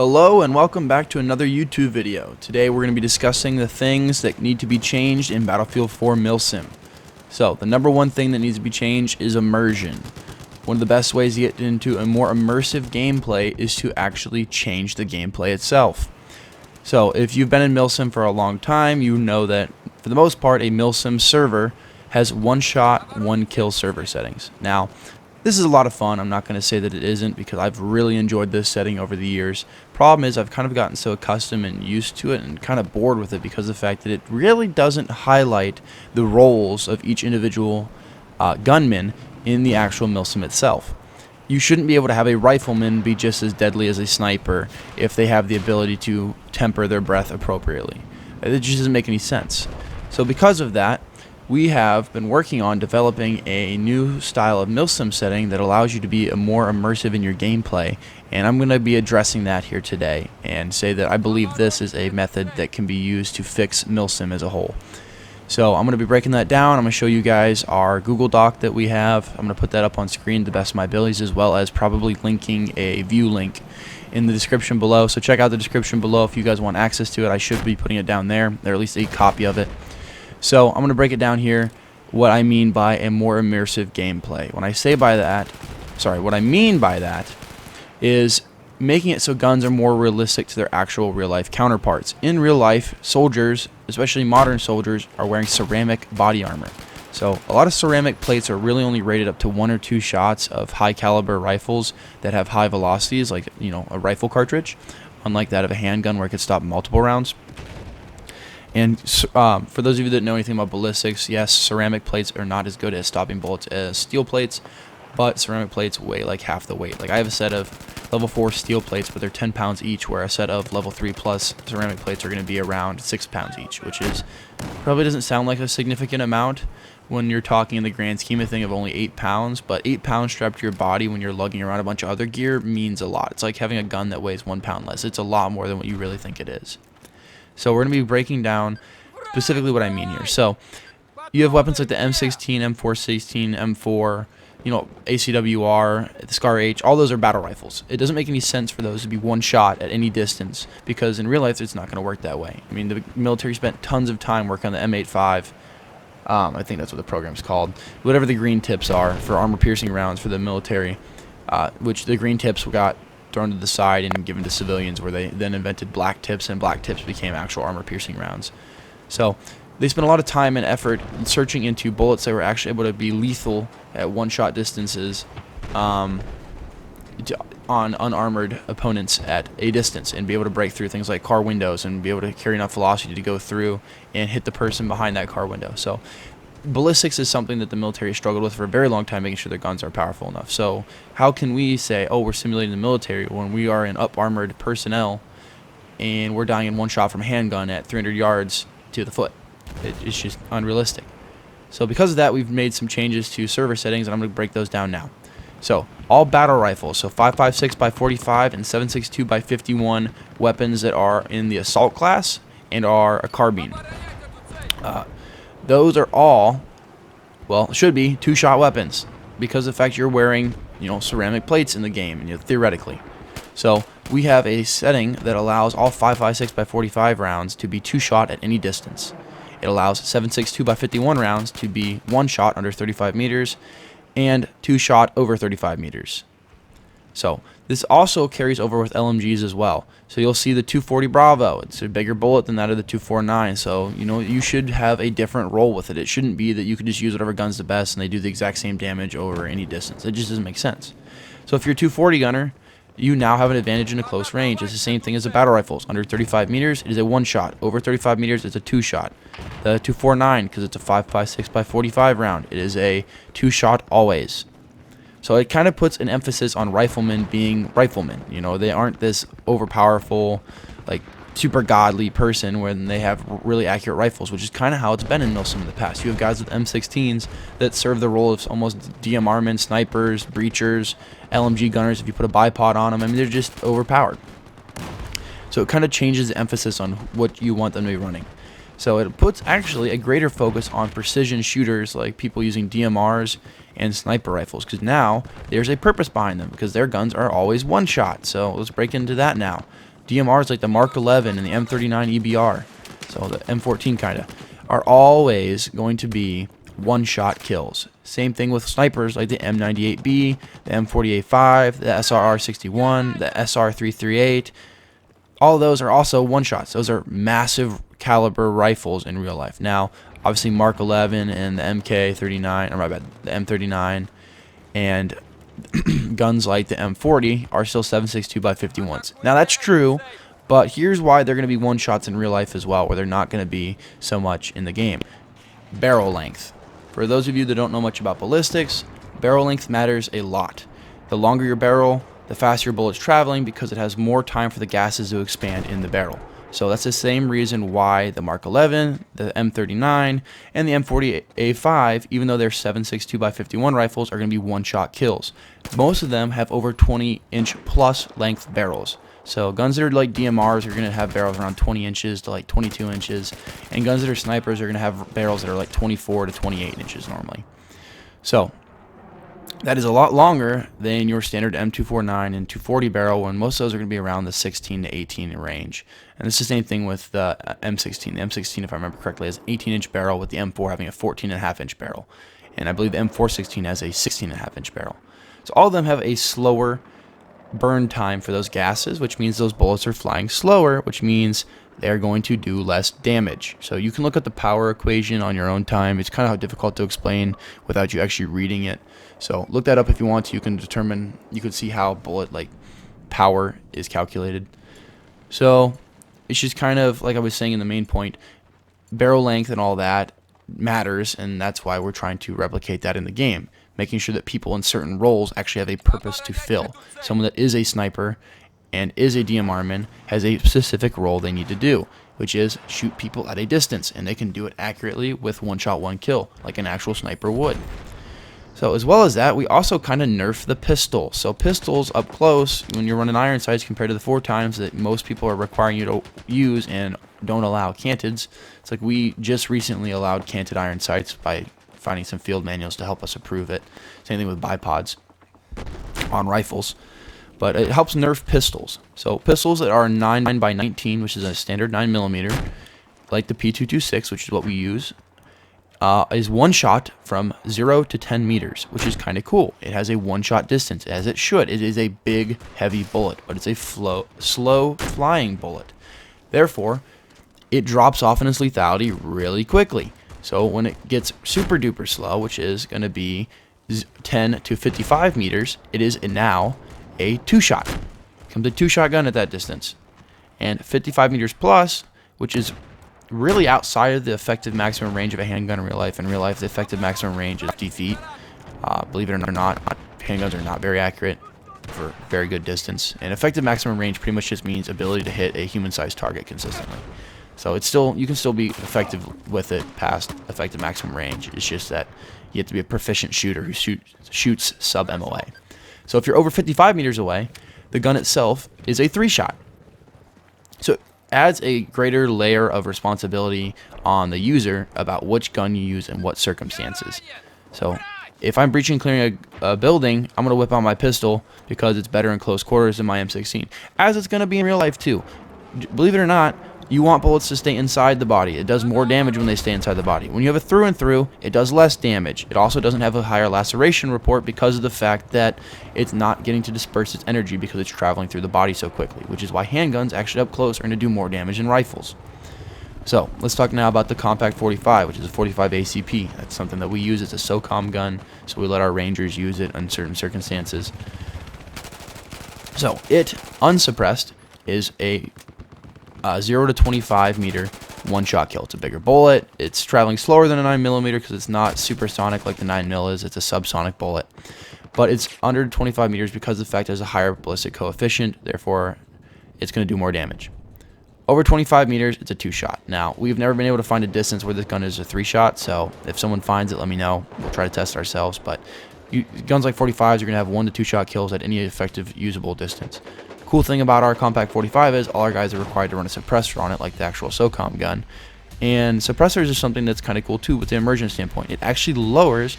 Hello and welcome back to another YouTube video. Today we're going to be discussing the things that need to be changed in Battlefield 4 Milsim. So the number one thing that needs to be changed is immersion. One of the best ways to get into a more immersive gameplay is to actually change the gameplay itself. So if you've been in Milsim for a long time, you know that for the most part a Milsim server has one shot, one kill server settings. Now this is a lot of fun. I'm not going to say that it isn't because I've really enjoyed this setting over the years. Problem is I've kind of gotten so accustomed and used to it and kind of bored with it because of the fact that it really doesn't highlight the roles of each individual gunman in the actual Milsim itself. You shouldn't be able to have a rifleman be just as deadly as a sniper if they have the ability to temper their breath appropriately. It just doesn't make any sense. So because of that, we have been working on developing a new style of Milsim setting that allows you to be more immersive in your gameplay, and I'm going to be addressing that here today and say that I believe this is a method that can be used to fix Milsim as a whole. So I'm going to be breaking that down. I'm going to show you guys our Google Doc that we have. I'm going to put that up on screen to the best of my abilities, as well as probably linking a view link in the description below. So check out the description below if you guys want access to it. I should be putting it down there, or at least a copy of it. So I'm going to break it down here what I mean by a more immersive gameplay. What I mean by that is making it so guns are more realistic to their actual real life counterparts. In real life, soldiers, especially modern soldiers, are wearing ceramic body armor. So a lot of ceramic plates are really only rated up to 1 or 2 shots of high caliber rifles that have high velocities, like a rifle cartridge, unlike that of a handgun where it could stop multiple rounds. And for those of you that know anything about ballistics, yes, ceramic plates are not as good at stopping bullets as steel plates, but ceramic plates weigh like half the weight. Like I have a set of level 4 steel plates, but they're 10 pounds each, where a set of level 3 plus ceramic plates are going to be around 6 pounds each, which is probably doesn't sound like a significant amount when you're talking in the grand scheme of thing of only 8 pounds, but 8 pounds strapped to your body when you're lugging around a bunch of other gear means a lot. It's like having a gun that weighs 1 pound less. It's a lot more than what you really think it is. So we're going to be breaking down specifically what I mean here. So you have weapons like the M16, M416, M4, ACWR, the SCAR H, all those are battle rifles. It doesn't make any sense for those to be one shot at any distance because in real life it's not going to work that way. I mean, the military spent tons of time working on the M85. I think that's what the program's called. Whatever the green tips are for armor-piercing rounds for the military, which the green tips got thrown to the side and given to civilians, where they then invented black tips, and black tips became actual armor-piercing rounds. So they spent a lot of time and effort searching into bullets that were actually able to be lethal at one-shot distances on unarmored opponents at a distance, and be able to break through things like car windows and be able to carry enough velocity to go through and hit the person behind that car window. So ballistics is something that the military struggled with for a very long time, making sure their guns are powerful enough. So how can we say, oh, we're simulating the military when we are in up-armored personnel and we're dying in one shot from a handgun at 300 yards to the foot? It's just unrealistic. So because of that, we've made some changes to server settings, and I'm going to break those down now. So all battle rifles, so 5.56 by 45 and 7.62 by 51 weapons that are in the assault class and are a carbine. Those are all, well, should be 2-shot weapons because of the fact you're wearing, ceramic plates in the game, and theoretically. So we have a setting that allows all 5.56 by 45 rounds to be 2-shot at any distance. It allows 7.62 by 51 rounds to be 1-shot under 35 meters and 2-shot over 35 meters. So this also carries over with LMGs as well. So you'll see the 240 Bravo. It's a bigger bullet than that of the 249. So, you should have a different role with it. It shouldn't be that you could just use whatever gun's the best and they do the exact same damage over any distance. It just doesn't make sense. So if you're a 240 gunner, you now have an advantage in a close range. It's the same thing as the battle rifles. Under 35 meters, it is a 1-shot. Over 35 meters, it's a 2-shot. The 249, because it's a 5.56 by 45 round, it is a 2-shot always. So it kind of puts an emphasis on riflemen being riflemen. They aren't this overpowerful, like super godly person when they have really accurate rifles, which is kind of how it's been in Milsim in the past. You have guys with M16s that serve the role of almost DMR-men, snipers, breachers, LMG gunners if you put a bipod on them. I mean, they're just overpowered. So it kind of changes the emphasis on what you want them to be running. So it puts actually a greater focus on precision shooters like people using DMRs and sniper rifles, because now there's a purpose behind them because their guns are always one shot. So let's break into that now. DMRs like the Mark 11 and the M39 EBR, so the M14 kind of, are always going to be one-shot kills. Same thing with snipers like the M98B, the M40A5, the SRR61, the SR338. All of those are also one-shots. Those are massive caliber rifles in real life. Now, obviously Mark 11 and the MK39, or my bad, the M39, and guns like the M40 are still 7.62 by 51s. Now that's true, but here's why they're going to be one-shots in real life as well, where they're not going to be so much in the game. Barrel length. For those of you that don't know much about ballistics, barrel length matters a lot. The longer your barrel, the faster your bullet's traveling because it has more time for the gases to expand in the barrel. So that's the same reason why the Mark 11, the M39, and the M40A5, even though they're 7.62 by 51 rifles, are going to be one-shot kills. Most of them have over 20-inch plus length barrels. So guns that are like DMRs are going to have barrels around 20 inches to like 22 inches, and guns that are snipers are going to have barrels that are like 24 to 28 inches normally. So that is a lot longer than your standard M249 and 240 barrel, when most of those are going to be around the 16 to 18 range. And it's the same thing with the M16. The M16, if I remember correctly, has an 18-inch barrel, with the M4 having a 14.5-inch barrel. And I believe the M416 has a 16.5-inch barrel. So all of them have a slower burn time for those gases, which means those bullets are flying slower, which means they're going to do less damage. So you can look at the power equation on your own time. It's kind of difficult to explain without you actually reading it. So look that up if you want to. You can see how bullet like power is calculated. So it's just kind of like I was saying in the main point, barrel length and all that matters, and that's why we're trying to replicate that in the game, making sure that people in certain roles actually have a purpose to fill. Someone that is a sniper and is a DMR-man has a specific role they need to do, which is shoot people at a distance, and they can do it accurately with one shot, one kill, like an actual sniper would. So as well as that, we also kind of nerf the pistol. So pistols up close, when you're running iron sights compared to the 4 times that most people are requiring you to use and don't allow cantids, it's like we just recently allowed canted iron sights by finding some field manuals to help us approve it. Same thing with bipods on rifles. But it helps nerf pistols. So pistols that are 9 by 19, which is a standard 9mm, like the P226, which is what we use, is one shot from 0 to 10 meters, which is kind of cool. It has a one-shot distance, as it should. It is a big, heavy bullet, but it's a slow flying bullet. Therefore, it drops off in its lethality really quickly. So when it gets super duper slow, which is going to be 10 to 55 meters, it is now a 2-shot. It becomes a 2-shot gun at that distance. And 55 meters plus, which is really outside of the effective maximum range of a handgun in real life. In real life, the effective maximum range is 50 feet. Believe it or not, handguns are not very accurate for very good distance. And effective maximum range pretty much just means ability to hit a human-sized target consistently. So it's still, you can still be effective with it past effective maximum range. It's just that you have to be a proficient shooter who shoots sub-MOA. So if you're over 55 meters away, the gun itself is a 3-shot. So it adds a greater layer of responsibility on the user about which gun you use in what circumstances. So if I'm breaching and clearing a building, I'm going to whip out my pistol because it's better in close quarters than my M16. As it's going to be in real life too. Believe it or not, you want bullets to stay inside the body. It does more damage when they stay inside the body. When you have a through and through, it does less damage. It also doesn't have a higher laceration report because of the fact that it's not getting to disperse its energy because it's traveling through the body so quickly, which is why handguns actually up close are going to do more damage than rifles. So let's talk now about the Compact 45, which is a 45 ACP. That's something that we use as a SOCOM gun, so we let our rangers use it in certain circumstances. So it, unsuppressed, is a 0 to 25 meter one-shot kill. It's a bigger bullet. It's traveling slower than a 9mm because it's not supersonic like the 9mm is. It's a subsonic bullet. But it's under 25 meters because of the fact it has a higher ballistic coefficient. Therefore, it's going to do more damage. Over 25 meters, it's a 2-shot. Now, we've never been able to find a distance where this gun is a 3-shot, so if someone finds it, let me know. We'll try to test it ourselves. But guns like 45s, you're going to have 1 to 2-shot kills at any effective usable distance. Cool thing about our Compact 45 is all our guys are required to run a suppressor on it, like the actual SOCOM gun. And suppressors are something that's kind of cool too with the immersion standpoint. It actually lowers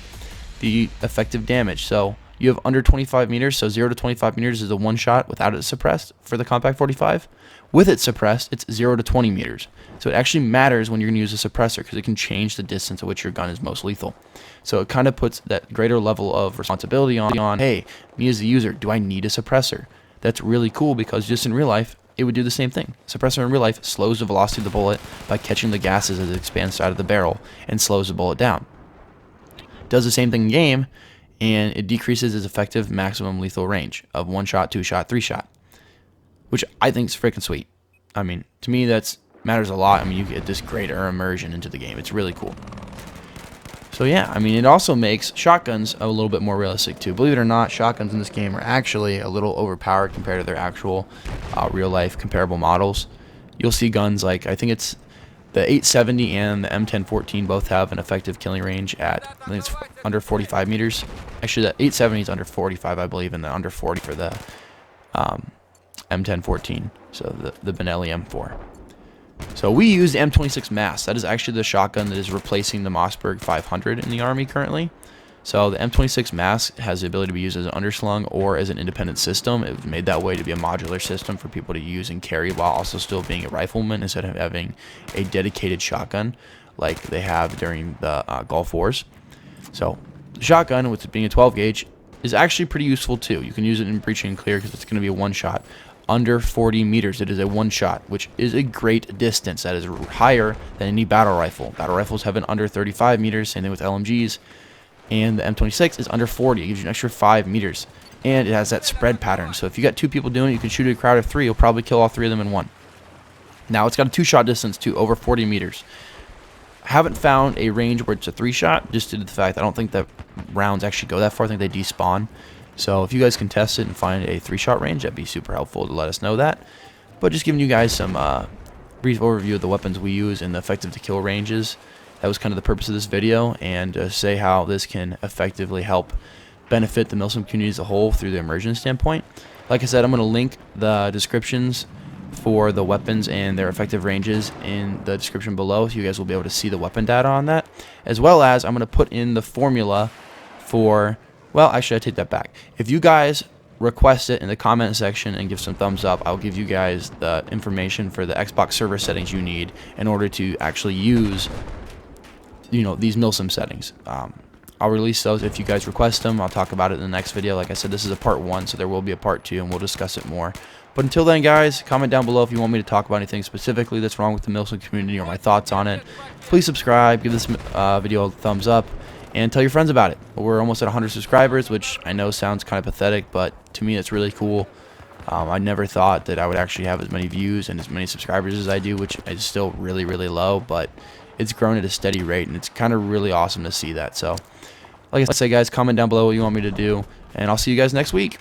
the effective damage. So you have under 25 meters, so 0 to 25 meters is a 1-shot without it suppressed for the Compact 45. With it suppressed, it's 0 to 20 meters. So it actually matters when you're going to use a suppressor because it can change the distance at which your gun is most lethal. So it kind of puts that greater level of responsibility on, hey, me as the user, do I need a suppressor? That's really cool because just in real life, it would do the same thing. Suppressor in real life slows the velocity of the bullet by catching the gases as it expands out of the barrel and slows the bullet down. Does the same thing in game, and it decreases its effective maximum lethal range of 1 shot, 2 shot, 3 shot, which I think is freaking sweet. I mean, to me, that's matters a lot. I mean, you get this greater immersion into the game. It's really cool. So yeah, I mean, it also makes shotguns a little bit more realistic too. Believe it or not, shotguns in this game are actually a little overpowered compared to their actual real-life comparable models. You'll see guns like, I think it's the 870 and the M1014 both have an effective killing range at, I think it's under 45 meters. Actually, the 870 is under 45, I believe, and the under 40 for the M1014, so the Benelli M4. So we use the M26 Mass. That is actually the shotgun that is replacing the Mossberg 500 in the Army currently. So the M26 Mass has the ability to be used as an underslung or as an independent system. It was made that way to be a modular system for people to use and carry while also still being a rifleman instead of having a dedicated shotgun like they have during the Gulf Wars. So the shotgun, with it being a 12 gauge, is actually pretty useful too. You can use it in breaching and clear because it's going to be a one shot. Under 40 meters, it is a one shot, which is a great distance. That is higher than any battle rifle. Battle rifles have an under 35 meters, same thing with LMGs. And the M26 is under 40. It gives you an extra 5 meters. And it has that spread pattern. So if you got 2 people doing it, you can shoot a crowd of 3. You'll probably kill all 3 of them in one. Now, it's got a 2-shot distance too, over 40 meters. I haven't found a range where it's a 3-shot, just due to the fact I don't think that rounds actually go that far. I think they despawn. So if you guys can test it and find a 3-shot range, that'd be super helpful to let us know that. But just giving you guys some brief overview of the weapons we use and the effective to kill ranges. That was kind of the purpose of this video, and say how this can effectively help benefit the Milsim community as a whole through the immersion standpoint. Like I said, I'm going to link the descriptions for the weapons and their effective ranges in the description below, so you guys will be able to see the weapon data on that, as well as I'm going to put in the formula for, well, actually I take that back. If you guys request it in the comment section and give some thumbs up, I'll give you guys the information for the Xbox server settings you need in order to actually use, you know, these Milsim settings. I'll release those if you guys request them. I'll talk about it in the next video. Like I said, this is a part 1, so there will be a part 2, and we'll discuss it more. But until then, guys, comment down below if you want me to talk about anything specifically that's wrong with the Milsim community or my thoughts on it. Please subscribe, give this video a thumbs up, and tell your friends about it. We're almost at 100 subscribers, which I know sounds kind of pathetic, but to me it's really cool. I never thought that I would actually have as many views and as many subscribers as I do, which is still really, really low, but it's grown at a steady rate, and it's kind of really awesome to see that. So, like I said, guys, comment down below what you want me to do, and I'll see you guys next week.